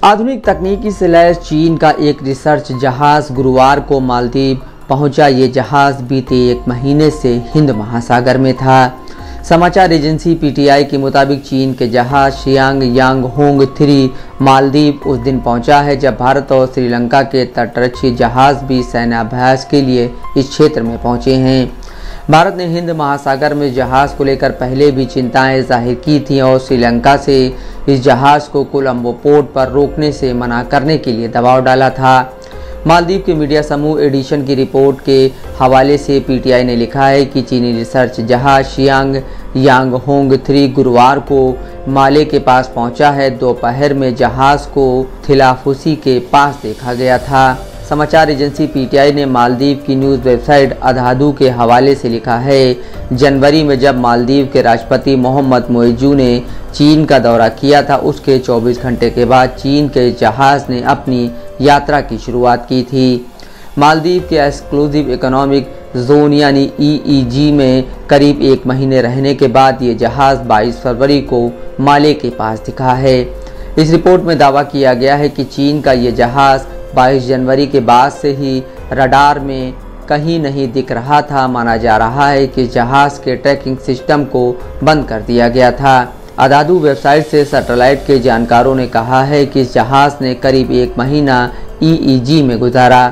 आधुनिक तकनीकी से लैस चीन का एक रिसर्च जहाज गुरुवार को मालदीव पहुंचा। ये जहाज बीते एक महीने से हिंद महासागर में था। समाचार एजेंसी पीटीआई के मुताबिक चीन के जहाज शियांग यांग होंग 3 मालदीव उस दिन पहुंचा है जब भारत और श्रीलंका के तटरक्षी जहाज भी सैन्याभ्यास के लिए इस क्षेत्र में पहुंचे हैं। भारत ने हिंद महासागर में जहाज को लेकर पहले भी चिंताएं जाहिर की थी और श्रीलंका से इस जहाज को कोलंबो पोर्ट पर रोकने से मना करने के लिए दबाव डाला था। मालदीव के मीडिया समूह एडिशन की रिपोर्ट के हवाले से पीटीआई ने लिखा है कि चीनी रिसर्च जहाज शियांग यांग होंग 3 गुरुवार को माले के पास पहुंचा है। दोपहर में जहाज को थिलाफुसी के पास देखा गया था। समाचार एजेंसी पीटीआई ने मालदीव की न्यूज़ वेबसाइट अधादू के हवाले से लिखा है, जनवरी में जब मालदीव के राष्ट्रपति मोहम्मद मोइजू ने चीन का दौरा किया था, उसके 24 घंटे के बाद चीन के जहाज ने अपनी यात्रा की शुरुआत की थी। मालदीव के एक्सक्लूसिव इकोनॉमिक जोन यानी EEZ में करीब एक महीने रहने के बाद ये जहाज 22 फरवरी को माले के पास दिखा है। इस रिपोर्ट में दावा किया गया है कि चीन का ये जहाज 22 जनवरी के बाद से ही रडार में कहीं नहीं दिख रहा था। माना जा रहा है कि जहाज के ट्रैकिंग सिस्टम को बंद कर दिया गया था। अदादू वेबसाइट से सैटेलाइट के जानकारों ने कहा है कि इस जहाज ने करीब एक महीना EEZ में गुजारा।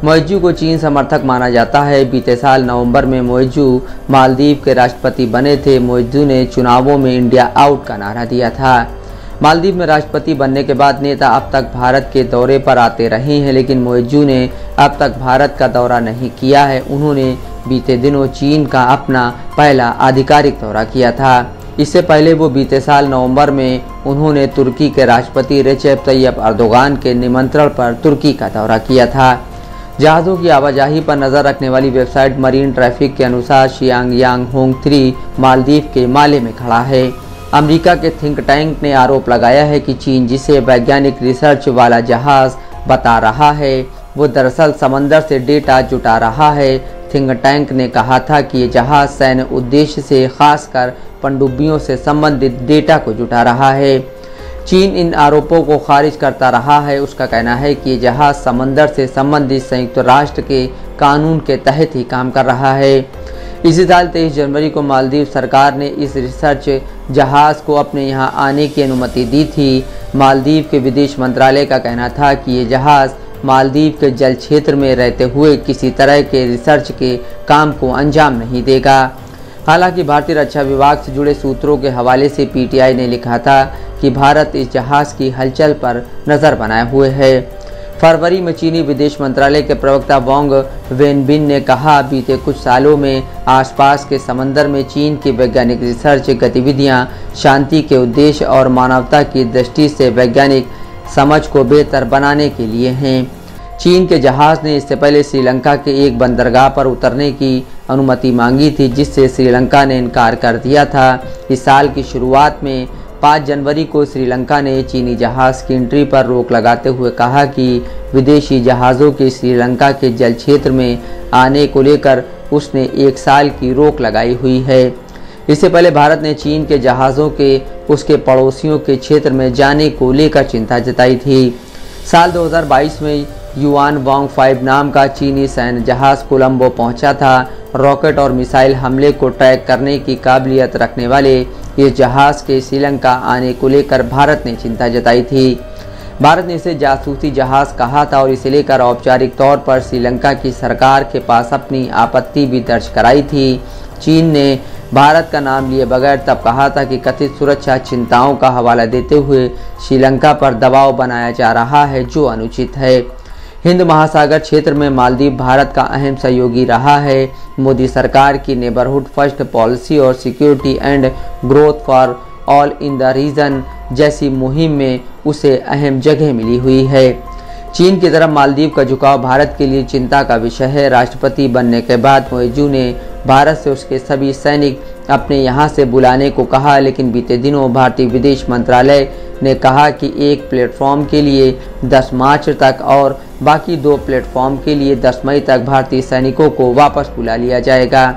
मोइजू को चीन समर्थक माना जाता है। बीते साल नवंबर में मोइजू मालदीव के राष्ट्रपति बने थे। मोइजू ने चुनावों में इंडिया आउट का नारा दिया था। मालदीव में राष्ट्रपति बनने के बाद नेता अब तक भारत के दौरे पर आते रहे हैं, लेकिन मोइजू ने अब तक भारत का दौरा नहीं किया है। उन्होंने बीते दिनों चीन का अपना पहला आधिकारिक दौरा किया था। इससे पहले वो बीते साल नवंबर में उन्होंने तुर्की के राष्ट्रपति रेसेप तैयप अर्दोगान के निमंत्रण पर तुर्की का दौरा किया था। जहाज़ों की आवाजाही पर नज़र रखने वाली वेबसाइट मरीन ट्रैफिक के अनुसार शियांग यांग होंग 3 मालदीव के माले में खड़ा है। अमेरिका के थिंक टैंक ने आरोप लगाया है कि चीन जिसे वैज्ञानिक रिसर्च वाला जहाज बता रहा है, वो दरअसल समंदर से डेटा जुटा रहा है। थिंक टैंक ने कहा था कि ये जहाज सैन्य उद्देश्य से खासकर पनडुब्बियों से संबंधित डेटा को जुटा रहा है। चीन इन आरोपों को खारिज करता रहा है। उसका कहना है कि ये जहाज समंदर से संबंधित संयुक्त राष्ट्र के कानून के तहत ही काम कर रहा है। इसी साल 23 जनवरी को मालदीव सरकार ने इस रिसर्च जहाज को अपने यहां आने की अनुमति दी थी। मालदीव के विदेश मंत्रालय का कहना था कि ये जहाज मालदीव के जल क्षेत्र में रहते हुए किसी तरह के रिसर्च के काम को अंजाम नहीं देगा। हालांकि भारतीय रक्षा विभाग से जुड़े सूत्रों के हवाले से पीटीआई ने लिखा था कि भारत इस जहाज की हलचल पर नज़र बनाए हुए है। फरवरी में चीनी विदेश मंत्रालय के प्रवक्ता वांग वेनबिन ने कहा, बीते कुछ सालों में आसपास के समंदर में चीन की वैज्ञानिक रिसर्च गतिविधियां शांति के उद्देश्य और मानवता की दृष्टि से वैज्ञानिक समझ को बेहतर बनाने के लिए हैं। चीन के जहाज ने इससे पहले श्रीलंका के एक बंदरगाह पर उतरने की अनुमति मांगी थी, जिससे श्रीलंका ने इनकार कर दिया था। इस साल की शुरुआत में 5 जनवरी को श्रीलंका ने चीनी जहाज की एंट्री पर रोक लगाते हुए कहा कि विदेशी जहाज़ों के श्रीलंका के जल क्षेत्र में आने को लेकर उसने 1 साल की रोक लगाई हुई है। इससे पहले भारत ने चीन के जहाज़ों के उसके पड़ोसियों के क्षेत्र में जाने को लेकर चिंता जताई थी। साल 2022 में युआन वांग 5 नाम का चीनी सैन्य जहाज कोलंबो पहुंचा था। रॉकेट और मिसाइल हमले को ट्रैक करने की काबिलियत रखने वाले इस जहाज के श्रीलंका आने को लेकर भारत ने चिंता जताई थी। भारत ने इसे जासूसी जहाज कहा था और इसे लेकर औपचारिक तौर पर श्रीलंका की सरकार के पास अपनी आपत्ति भी दर्ज कराई थी। चीन ने भारत का नाम लिए बगैर तब कहा था कि कथित सुरक्षा चिंताओं का हवाला देते हुए श्रीलंका पर दबाव बनाया जा रहा है, जो अनुचित है। हिंद महासागर क्षेत्र में मालदीव भारत का अहम सहयोगी रहा है। मोदी सरकार की नेबरहुड फर्स्ट पॉलिसी और security and growth for all in the region जैसी मुहिम में उसे अहम जगह मिली हुई है। चीन की तरफ मालदीव का झुकाव भारत के लिए चिंता का विषय है। राष्ट्रपति बनने के बाद मोइजू ने भारत से उसके सभी सैनिक अपने यहाँ से बुलाने को कहा, लेकिन बीते दिनों भारतीय विदेश मंत्रालय ने कहा कि एक प्लेटफॉर्म के लिए 10 मार्च तक और बाकी 2 प्लेटफॉर्म के लिए 10 मई तक भारतीय सैनिकों को वापस बुला लिया जाएगा।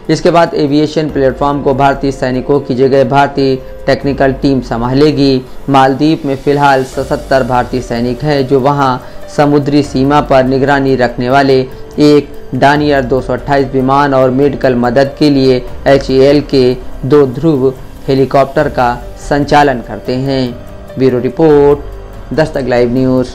इसके बाद एविएशन प्लेटफॉर्म को भारतीय सैनिकों की जगह भारतीय टेक्निकल टीम संभालेगी। मालदीव में फिलहाल 77 भारतीय सैनिक हैं जो वहां समुद्री सीमा पर निगरानी रखने वाले एक डानियर 228 विमान और मेडिकल मदद के लिए HAL के 2 ध्रुव हेलीकॉप्टर का संचालन करते हैं। Bureau report, Dastak live news.